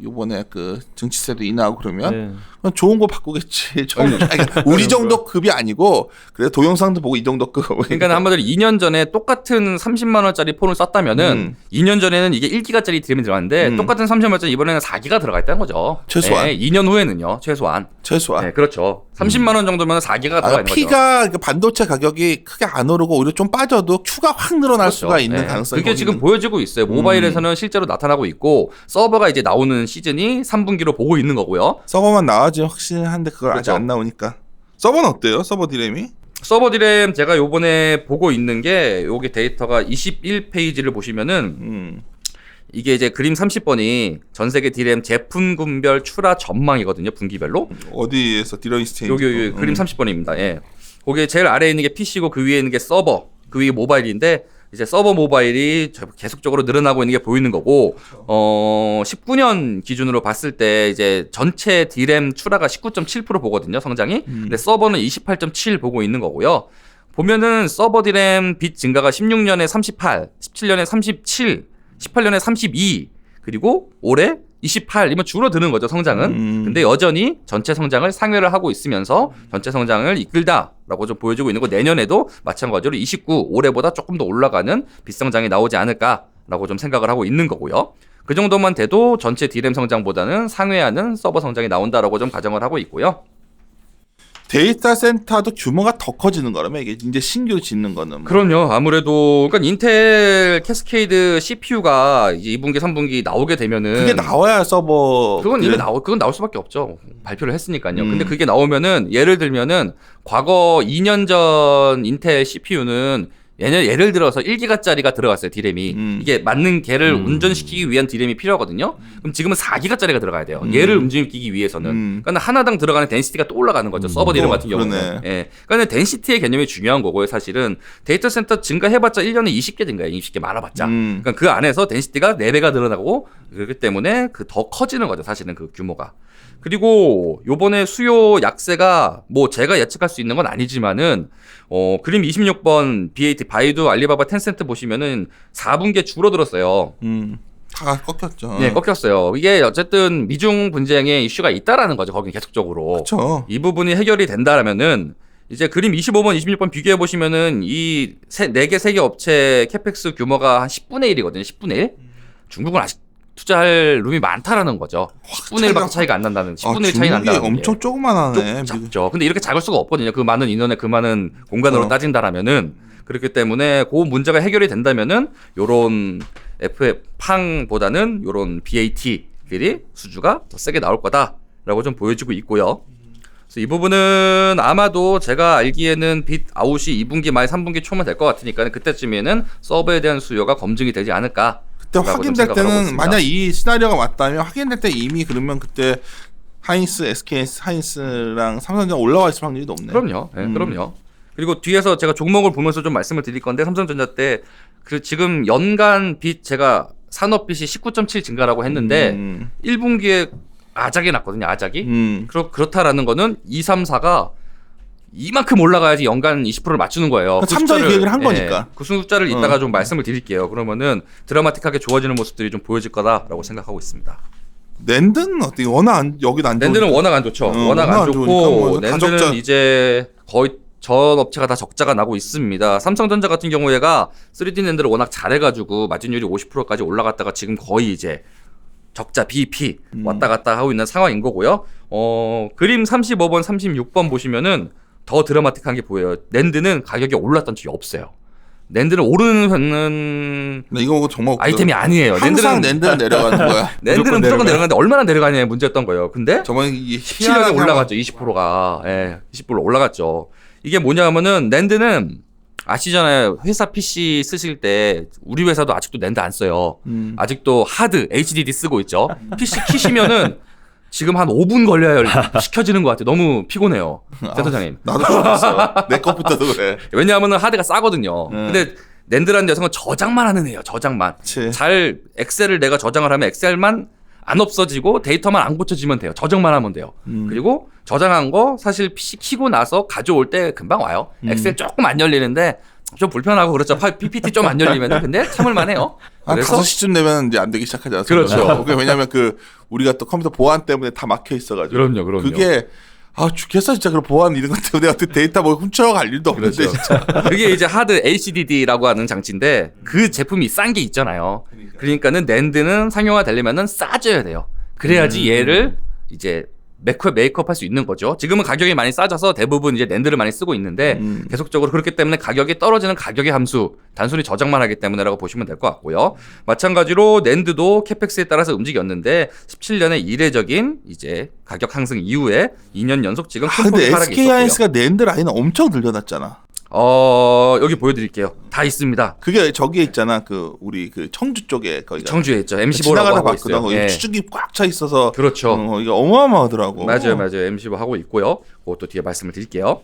이번에 그 증치세도 인하하고 그러면 네. 그냥 좋은 거 바꾸겠지. 그러니까 우리 정도 급이 아니고 그래 동영상도 보고 이 정도 급. 그러니까 한마디로 2년 전에 똑같은 30만 원짜리 폰을 썼다면은 2년 전에는 이게 1기가짜리 DRAM이 들어갔는데 똑같은 30만 원짜리 이번에는 4기가 들어가 있다는 거죠. 최소한. 네, 2년 후에는요, 최소한. 네, 그렇죠. 30만 원 정도면 4기가 들어가 있는 거죠. P가 그 반도체 가격이 크게 안 오르고 오히려 좀 빠져도 Q가 확 늘어날 그렇죠. 수가 있는 네. 가능성이 그게 지금 보여지고 있어요. 모바일에서는 실제로 나타나고 있고 서버가 이제 나오는 시즌이 3분기로 보고 있는 거고요. 서버만 나와지 확실한데 그걸 그렇죠. 아직 안 나오니까. 서버는 어때요? 서버 디램이? 서버 디램 제가 요번에 보고 있는 게 여기 데이터가 21페이지를 보시면은 이게 이제 그림 30번이 전 세계 디램 제품군별 출하 전망이거든요. 분기별로. 어디에서 디램 스테이지? 여기 그림 30번입니다. 예. 거기에 제일 아래에 있는 게 PC고 그 위에 있는 게 서버, 그 위에 모바일인데 이제 서버 모바일이 계속적으로 늘어나고 있는 게 보이는 거고 19년 기준으로 봤을 때 이제 전체 디램 출하가 19.7% 보거든요. 성장이. 근데 서버는 28.7 보고 있는 거고요. 보면은 서버 디램 빗 증가가 16년에 38, 17년에 37, 18년에 32, 그리고 올해 28이면 줄어드는 거죠, 성장은. 근데 여전히 전체 성장을 상회를 하고 있으면서 전체 성장을 이끌다라고 좀 보여주고 있는 거. 내년에도 마찬가지로 29, 올해보다 조금 더 올라가는 빗성장이 나오지 않을까라고 좀 생각을 하고 있는 거고요. 그 정도만 돼도 전체 디램 성장보다는 상회하는 서버 성장이 나온다라고 좀 가정을 하고 있고요. 데이터 센터도 규모가 더 커지는 거라면 이게 이제 신규로 짓는 거는 뭐. 그럼요. 아무래도 그러니까 인텔 캐스케이드 CPU가 이제 2분기, 3분기 나오게 되면은 그게 나와야 서버 그건 이미 그건 나올 수밖에 없죠. 발표를 했으니까요. 근데 그게 나오면은 예를 들면은 과거 2년 전 인텔 CPU는 예를 들어서 1기가짜리가 들어갔어요, 디램이. 이게 맞는 걔를 운전시키기 위한 디램이 필요하거든요. 그럼 지금은 4기가짜리가 들어가야 돼요. 얘를 움직이기 위해서는. 그러니까 하나당 들어가는 덴시티가 또 올라가는 거죠. 서버 디램 같은 경우는. 예. 그러니까 덴시티의 개념이 중요한 거고요, 사실은. 데이터 센터 증가해봤자 1년에 20개 증가해요, 20개 많아봤자. 그러니까 그 안에서 덴시티가 4배가 늘어나고 그렇기 때문에 그 더 커지는 거죠, 사실은 그 규모가. 그리고 요번에 수요 약세가 뭐 제가 예측할 수 있는 건 아니지만은 그림 26번 BAT 바이두 알리바바 텐센트 보시면은 4분기에 줄어들었어요. 다 꺾였죠. 네, 꺾였어요. 이게 어쨌든 미중 분쟁의 이슈가 있다라는 거죠. 거긴 계속적으로. 그렇죠. 이 부분이 해결이 된다라면은 이제 그림 25번, 26번 비교해 보시면은 이 4개 세계 업체 캐펙스 규모가 한 10분의 1이거든요. 10분의 1. 중국은 아직 투자할 룸이 많다라는 거죠. 10분의 1밖에 차이가 안 난다는. 10분의 1 차이 난다는 게. 엄청 조그만하네. 작죠. 근데 이렇게 작을 수가 없거든요. 그 많은 인원에 그 많은 공간으로 따진다라면은. 그렇기 때문에 그 문제가 해결이 된다면은 요런 FF팡보다는 요런 BAT들이 수주가 더 세게 나올 거다라고 좀 보여지고 있고요. 그래서 이 부분은 아마도 제가 알기에는 빗 아웃이 2분기 말 3분기 초면 될 것 같으니까 그때쯤에는 서버에 대한 수요가 검증이 되지 않을까. 그때 확인될 때는 만약 이 시나리오가 맞다면 확인될 때 이미 그러면 그때 하이닉스, SK 하이닉스랑 삼성전자 올라와 있을 확률이 높네요. 그럼요. 네, 그럼요. 그리고 뒤에서 제가 종목을 보면서 좀 말씀을 드릴 건데 삼성전자 때 그 지금 연간 빚 제가 산업빚이 19.7 증가라고 했는데 1분기에 아작이 났거든요. 아작이. 그렇다라는 거는 2, 3, 4가 이만큼 올라가야지 연간 20%를 맞추는 거예요. 그러니까 참전의 계획을 한 거니까. 그 숫자를 이따가 좀 말씀을 드릴게요. 그러면은 드라마틱하게 좋아지는 모습들이 좀 보여질 거다라고 생각하고 있습니다. 낸드는 어떻게 워낙 여기도 안 좋고. 낸드는 워낙 안 좋죠. 워낙 안 좋고 뭐 낸드는 이제 거의 전 업체가 다 적자가 나고 있습니다. 삼성전자 같은 경우에가 3D 낸드를 워낙 잘해가지고 마진율이 50%까지 올라갔다가 지금 거의 이제 적자 BP 왔다 갔다 하고 있는 상황인 거고요. 그림 35번, 36번 보시면은 더 드라마틱한 게 보여요. 낸드는 가격이 올랐던 적이 없어요. 낸드는 오르는 이거 정말 아이템이 아니에요. 항상 낸드는 내려가는 거야. 낸드는 무조건 내려가는데 얼마나 내려가냐의 문제였던 거예요. 근데 저번에 17년에 올라갔죠. 20%가. 예, 20% 올라갔죠. 이게 뭐냐면은 낸드는 아시잖아요. 회사 PC 쓰실 때 우리 회사도 아직도 낸드 안 써요. 아직도 하드 HDD 쓰고 있죠. PC 키시면은 지금 한 5분 걸려야 시켜지는 것 같아요. 너무 피곤해요. 센터장님. 나도 그랬어. 내 컴퓨터도 그래. 왜냐하면 하드가 싸거든요. 근데 낸드라는 녀석은 저장만 하는 애예요. 저장만. 그치. 잘 엑셀을 내가 저장을 하면 엑셀만 안 없어지고 데이터만 안 고쳐지면 돼요. 저장만 하면 돼요. 그리고 저장한 거 사실 PC 키고 나서 가져올 때 금방 와요. 엑셀 조금 안 열리는데 좀 불편하고 그렇죠. PPT 좀 안 열리면 근데 참을만 해요. 한 5시쯤 되면 이제 안 되기 시작하지 않습니까? 그렇죠. 왜냐면 우리가 또 컴퓨터 보안 때문에 다 막혀 있어가지고. 그럼요. 그게 죽겠어 진짜. 그런 보안 이런 것 때문에 어떻게 데이터 뭐 훔쳐갈 일도 없는데 그렇죠. 진짜. 그게 이제 하드 HDD라고 하는 장치인데 그 제품이 싼 게 있잖아요. 그러니까는 낸드는 상용화 되려면은 싸져야 돼요. 그래야지 얘를 이제 메이크업 할 수 있는 거죠. 지금은 가격이 많이 싸져서 대부분 이제 낸드를 많이 쓰고 있는데 계속적으로 그렇기 때문에 가격이 떨어지는 가격의 함수 단순히 저장만 하기 때문에라고 보시면 될 것 같고요. 마찬가지로 낸드도 캐펙스에 따라서 움직였는데 17년에 이례적인 이제 가격 상승 이후에 2년 연속 지금 큰 폭의 근데 하락이 SK 있었고요. 하이닉스가 낸드 라인은 엄청 늘려놨잖아. 여기 보여드릴게요. 다 있습니다. 그게 저기에 있잖아. 우리 청주 쪽에 거기가. 청주에 있죠. M15라고 지나가다 하고 봤거든. 있어요. 거기 추측이 꽉 차 있어서. 그렇죠. 이게 어마어마하더라고. 맞아요. M15 하고 있고요. 그것도 뒤에 말씀을 드릴게요.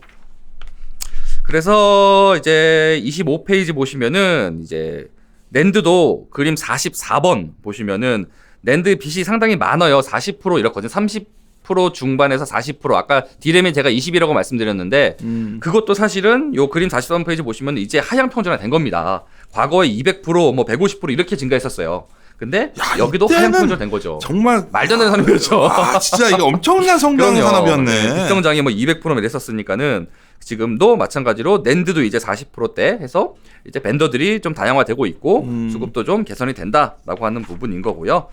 그래서 이제 25페이지 보시면은 이제 낸드도 그림 44번 보시면은 낸드 빚이 상당히 많아요. 40% 이렇거든요. 30% 중반에서 40%. 아까 디램이 제가 20이라고 말씀드렸는데 그것도 사실은 요 그림 43페이지 보시면 이제 하향 평준화 된 겁니다. 과거에 200% 뭐 150% 이렇게 증가했었으니까요. 근데 여기도 하향 평준화 된 거죠. 정말 말도 안 되는 산업이었죠. 진짜 이게 엄청난 성장 산업이었네. 빅성장이 뭐 200%면 했었으니까는 지금도 마찬가지로 낸드도 이제 40%대 해서 이제 벤더들이 좀 다양화되고 있고 수급도 좀 개선이 된다라고 하는 부분인 거고요.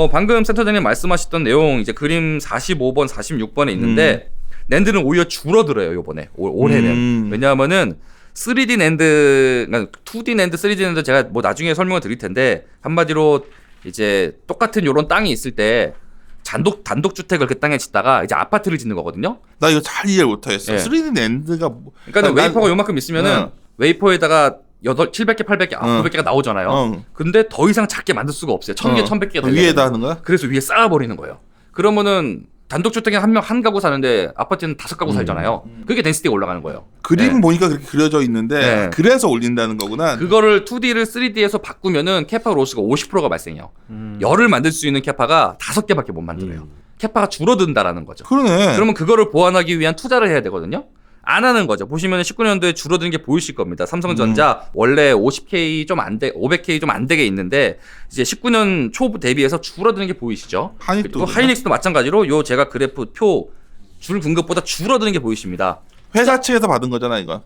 방금 센터장님 말씀하셨던 내용 이제 그림 45번, 46번에 있는데 낸드는 오히려 줄어들어요 요번에 올해는. 왜냐하면은 3D 낸드, 그러니까 2D 낸드, 3D 낸드 제가 뭐 나중에 설명을 드릴 텐데 한마디로 이제 똑같은 요런 땅이 있을 때 단독 주택을 그 땅에 짓다가 이제 아파트를 짓는 거거든요. 나 이거 잘 이해 못하겠어. 예. 3D 랜드가 그러니까 웨이퍼가 요만큼 있으면은 웨이퍼에다가 700개, 800개, 900개가 나오잖아요. 근데 더 이상 작게 만들 수가 없어요. 1000개, 1100개가 위에다 하는 거야? 그래서 위에 쌓아버리는 거예요. 그러면은 단독주택에 한 가구 사는데 아파트는 5가구 살잖아요. 그게 덴시티가 올라가는 거예요. 그림 네. 보니까 그렇게 그려져 있는데 네. 그래서 올린다는 거구나. 그거를 2D를 3D에서 바꾸면은 캐파 로스가 50%가 발생해요. 열을 만들 수 있는 캐파가 5개밖에 못 만들어요. 캐파가 줄어든다라는 거죠. 그러네. 그러면 그거를 보완하기 위한 투자를 해야 되거든요. 안 하는 거죠. 보시면 19년도에 줄어드는 게 보이실 겁니다. 삼성전자 원래 50K 좀 안 돼, 500K 좀 안 되게 있는데 이제 19년 초 대비해서 줄어드는 게 보이시죠? 하이닉스도 하이닉스도 마찬가지로 요 제가 그래프 표 줄 공급보다 줄어드는 게 보이십니다. 회사 측에서 받은 거잖아 이거.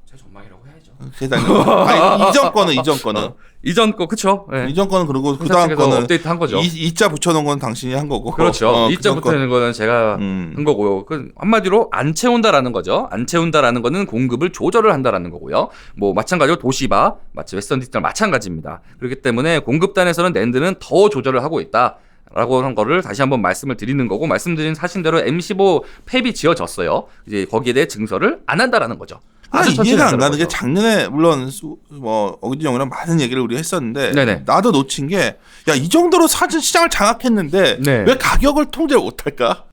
제 전망이라고 해야죠. 세상에. 아니, 이전 거는. 이전 거 그쵸? 네. 이전 거는 그리고 그 회사 다음 측에서 거는 업데이트 한 거죠. 이자 붙여놓은 건 당신이 한 거고. 그렇죠. 이자 붙는 거는 제가 한 거고요. 그 한마디로 안 채운다라는 거죠. 안 채운다라는 거는 공급을 조절을 한다라는 거고요. 뭐 마찬가지로 도시바, 마치 웨스턴 디지털 마찬가지입니다. 그렇기 때문에 공급단에서는 낸드는 더 조절을 하고 있다. 라고 한 거를 다시 한번 말씀을 드리는 거고, 말씀드린 사실대로 M15 팹이 지어졌어요. 이제 거기에 대해 증설을 안 한다라는 거죠. 아니, 이해가 안 가는 게 거죠. 작년에 물론 뭐 어기진 형이랑 많은 얘기를 우리가 했었는데 네네. 나도 놓친 게 야 이 정도로 사진 시장을 장악했는데 네. 왜 가격을 통제를 못할까?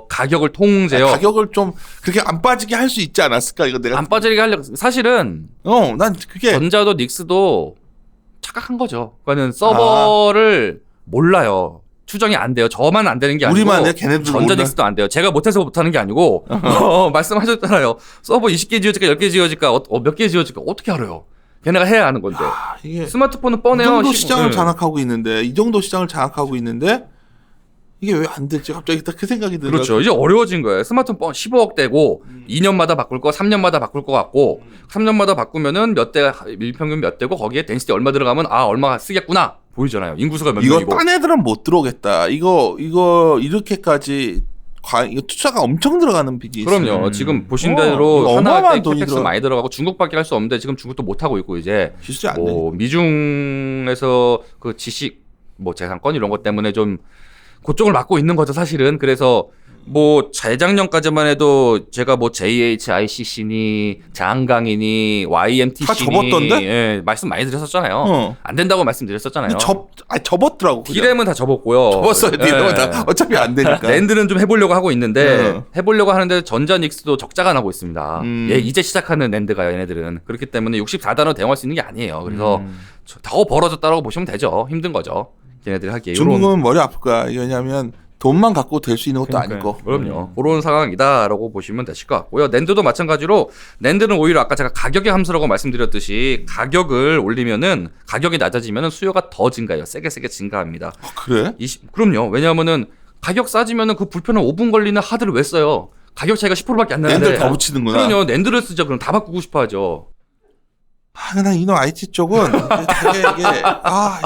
가격을 통제요. 가격을 좀 그렇게 안 빠지게 할 수 있지 않았을까? 이거 내가 안 빠지게 하려고 사실은 난 그게 전자도 닉스도 착각한 거죠. 그러니까 서버를 몰라요. 추정이 안 돼요. 저만 안 되는 게 아니고 우리만 해? 걔네들 전자닉스도 안 돼요. 제가 못해서 못하는 게 아니고 말씀하셨잖아요. 서버 20개 지어질까 10개 지어질까 몇 개 지어질까 어떻게 알아요. 걔네가 해야 하는 건데. 이게 스마트폰은 이 뻔해요. 정도 시장을 네. 장악하고 있는데 이 정도 시장을 장악하고 있는데 이게 왜 안 됐지? 갑자기 딱 그 생각이 들어요. 그렇죠. 이제 어려워진 거예요. 스마트폰 15억 대고 2년마다 바꿀 거, 3년마다 바꿀 거 같고 3년마다 바꾸면은 몇 대, 일평균 몇 대고 거기에 덴시티 얼마 들어가면 얼마 쓰겠구나 보이잖아요. 인구수가 몇 이거 명이고. 딴 애들은 못 들어오겠다. 이거 이렇게까지 이거 투자가 엄청 들어가는 빚이 있어요. 그럼요. 지금 보신 이거 대로 어마어마한 하나할 때 돈이 캐펙스 들어. 많이 들어가고 중국밖에 할 수 없는데 지금 중국도 못 하고 있고 이제 실수 안 돼. 뭐 미중에서 그 지식 뭐 재산권 이런 것 때문에 좀 그쪽을 맡고 있는 거죠 사실은. 그래서 뭐 재작년까지만 해도 제가 뭐 JHICC니 장강이니 YMTC니 다 접었던데? 예, 말씀 많이 드렸었잖아요. 안 된다고 말씀드렸었잖아요. 접었더라고. 그냥. 디램은 다 접었고요. 접었어요. 디램은 다. 어차피 안 되니까. 랜드는 좀 해보려고 하고 있는데 해보려고 하는데 전자닉스도 적자가 나고 있습니다. 예, 이제 시작하는 랜드가요, 얘네들은. 그렇기 때문에 64단어 대응할 수 있는 게 아니에요. 그래서 더 벌어졌다라고 보시면 되죠. 힘든 거죠. 얘네들이 하기에. 중국은 머리 아플 거야. 왜냐하면 돈만 갖고 될 수 있는 것도 그러니까요. 아니고. 그럼요. 그런 상황이다라고 보시면 되실 것 같고요. 낸드도 마찬가지로 낸드는 오히려 아까 제가 가격의 함수라고 말씀드렸듯이 가격을 올리면은 가격이 낮아지면은 수요가 더 증가해요. 세게 증가합니다. 그래? 그럼요. 왜냐하면은 가격 싸지면은 그 불편한 5분 걸리는 하드를 왜 써요? 가격 차이가 10%밖에 안 나는데. 낸드를 더 붙이는구나. 그럼요. 낸드를 쓰죠. 그럼 다 바꾸고 싶어하죠. 난 이놈 IT 쪽은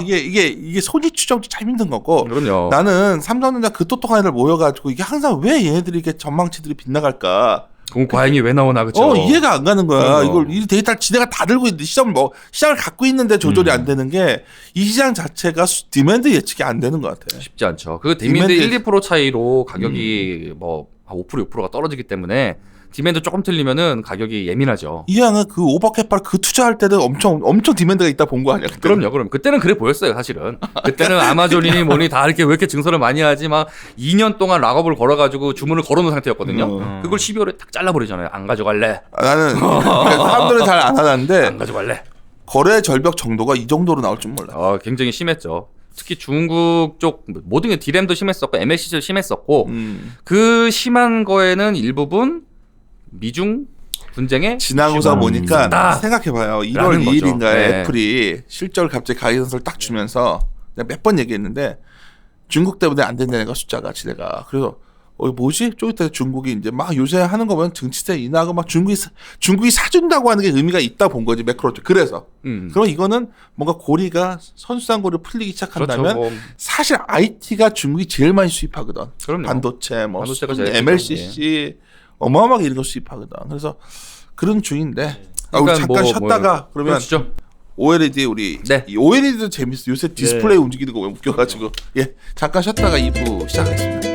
이게 손익 추정도 참 힘든 거고. 그럼요. 나는 삼성전자 그 똑똑한 애들 모여가지고 이게 항상 왜 얘네들이 이렇게 전망치들이 빗나갈까? 그럼 과잉이 왜 나오나 그죠? 이해가 안 가는 거야. 그럼요. 이걸 이 데이터를 지네가 다 들고 있는데 시장을 갖고 있는데 조절이 안 되는 게 이 시장 자체가 디맨드 예측이 안 되는 것 같아. 쉽지 않죠. 그 디맨드 1-2% 차이로 가격이 뭐 5% 6%가 떨어지기 때문에 디맨드 조금 틀리면은 가격이 예민하죠. 이 양은 그 오버캐파를 그 투자할 때도 엄청 디맨드가 있다 본 거 아니야? 그때는? 그럼 그때는 그래 보였어요 사실은. 그때는 아마존이니 뭐니 다 이렇게 왜 이렇게 증설을 많이 하지 막 2년 동안 락업을 걸어가지고 주문을 걸어놓은 상태였거든요. 그걸 12월에 딱 잘라버리잖아요. 안 가져갈래. 나는 그러니까 사람들은 잘 안 하는데 안 가져갈래. 거래 절벽 정도가 이 정도로 나올 줄 몰라. 굉장히 심했죠. 특히 중국 쪽 모든 게 디램도 심했었고 MLC도 심했었고 그 심한 거에는 일부분 미중 분쟁에 지나고서 보니까 있었다. 생각해봐요. 1월 라는 거죠. 2일인가에 네. 애플이 실적을 갑자기 가이던스를 딱 주면서 내가 몇 번 얘기했는데 중국 때문에 안 된다는 거 숫자가 지네가. 그래서 뭐지? 좀 이따 중국이 이제 막 요새 하는 거 보면 정치세 인하고 막 중국이 사준다고 하는 게 의미가 있다 본 거지 매크로. 그래서 그럼 이거는 뭔가 고리가 선수단고리 풀리기 시작한다면 그렇죠. 사실 IT가 중국이 제일 많이 수입하거든. 그럼요. 반도체, 뭐 반도체가 제일 MLCC 어마어마하게 이런 거 수입하거든. 그래서 그런 중인데. 우리 그러니까 잠깐 쉬었다가 그러면 그렇죠. OLED 우리 네. 이 OLED도 재밌어. 요새 디스플레이 움직이는 거 왜 웃겨가지고 잠깐 쉬었다가 2부 시작하겠습니다.